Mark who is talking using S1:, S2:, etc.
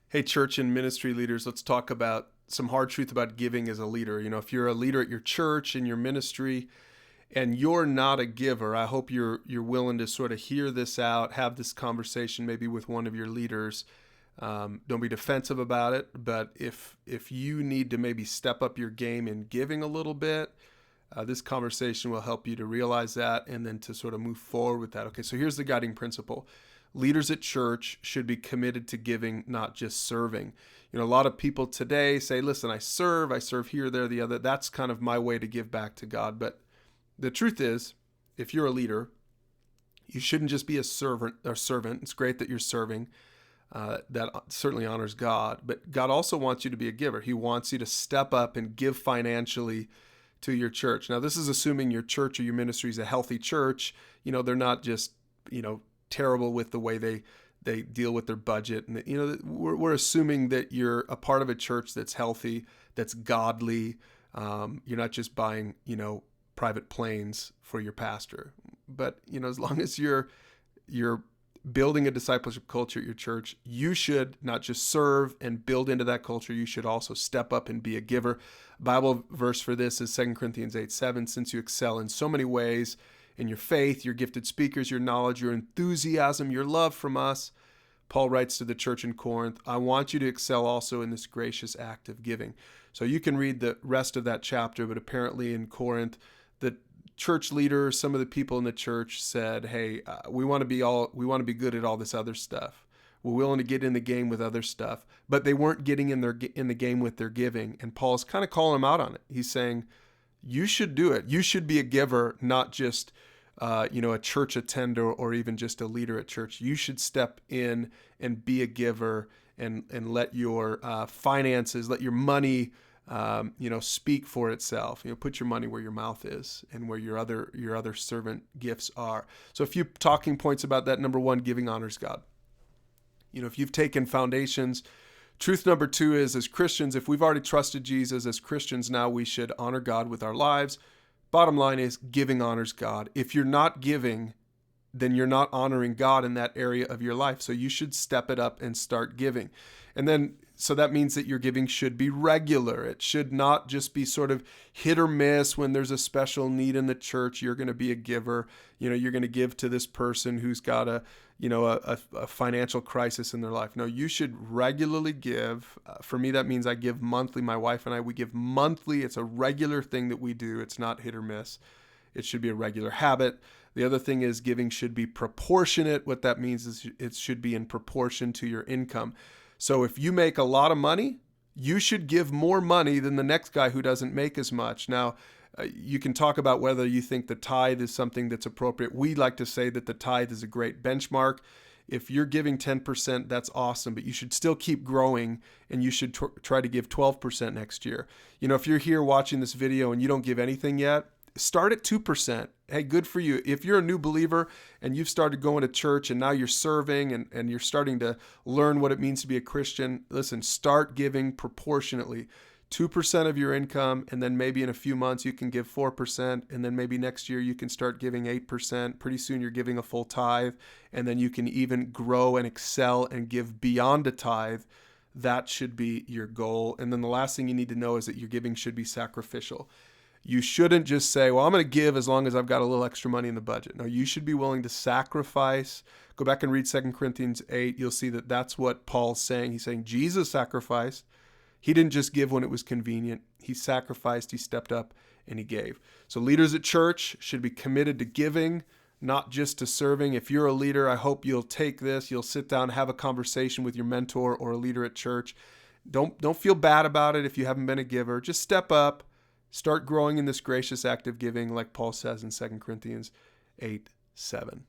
S1: Hey, church and ministry leaders, let's talk about some hard truth about giving as a leader. If you're a leader at your church, in your ministry, and you're not a giver, I hope you're willing to sort of hear this out, have this conversation maybe with one of your leaders. Don't be defensive about it, but if you need to maybe step up your game in giving a little bit, this conversation will help you to realize that and then to sort of move forward with that. Okay, so here's the guiding principle. Leaders at church should be committed to giving, not just serving. A lot of people today say, listen, I serve here, there, the other. That's kind of my way to give back to God. But the truth is, if you're a leader, you shouldn't just be a servant. It's great that you're serving. That certainly honors God. But God also wants you to be a giver. He wants you to step up and give financially to your church. Now, this is assuming your church or your ministry is a healthy church. They're not just, terrible with the way they deal with their budget. And, we're assuming that you're a part of a church that's healthy, that's godly. You're not just buying, private planes for your pastor. But, as long as you're building a discipleship culture at your church, you should not just serve and build into that culture, you should also step up and be a giver. Bible verse for this is 2 Corinthians 8:7. Since you excel in so many ways, in your faith, your gifted speakers, your knowledge, your enthusiasm, your love from us, Paul writes to the church in Corinth, I want you to excel also in this gracious act of giving. So you can read the rest of that chapter, but apparently in Corinth, the church leaders, some of the people in the church said, hey, we want to be good at all this other stuff. We're willing to get in the game with other stuff, but they weren't getting in the game with their giving. And Paul's kind of calling them out on it. He's saying, you should do it. You should be a giver, not just a church attender or even just a leader at church. You should step in and be a giver and let your finances, let your money, speak for itself. Put your money where your mouth is and where your other servant gifts are. So a few talking points about that. Number one, giving honors God. If you've taken foundations, truth number two is, as Christians, if we've already trusted Jesus as Christians, now we should honor God with our lives. Bottom line is, giving honors God. If you're not giving, then you're not honoring God in that area of your life. So you should step it up and start giving. And then, so that means that your giving should be regular. It should not just be sort of hit or miss when there's a special need in the church. You're going to be a giver. You're going to give to this person who's got a financial crisis in their life. No, you should regularly give. For me, that means I give monthly. My wife and I, we give monthly. It's a regular thing that we do. It's not hit or miss. It should be a regular habit. The other thing is, giving should be proportionate. What that means is it should be in proportion to your income. So if you make a lot of money, you should give more money than the next guy who doesn't make as much. Now, you can talk about whether you think the tithe is something that's appropriate. We like to say that the tithe is a great benchmark. If you're giving 10%, that's awesome, but you should still keep growing, and you should try to give 12% next year. If you're here watching this video and you don't give anything yet, start at 2%. Hey, good for you. If you're a new believer and you've started going to church and now you're serving and you're starting to learn what it means to be a Christian, listen, start giving proportionately. 2% of your income, and then maybe in a few months you can give 4%, and then maybe next year you can start giving 8%. Pretty soon you're giving a full tithe, and then you can even grow and excel and give beyond a tithe. That should be your goal. And then the last thing you need to know is that your giving should be sacrificial. You shouldn't just say, well, I'm going to give as long as I've got a little extra money in the budget. No, you should be willing to sacrifice. Go back and read 2 Corinthians 8. You'll see that that's what Paul's saying. He's saying Jesus sacrificed. He didn't just give when it was convenient. He sacrificed, he stepped up, and he gave. So leaders at church should be committed to giving, not just to serving. If you're a leader, I hope you'll take this. You'll sit down, have a conversation with your mentor or a leader at church. Don't feel bad about it if you haven't been a giver. Just step up. Start growing in this gracious act of giving, like Paul says in 2 Corinthians 8:7.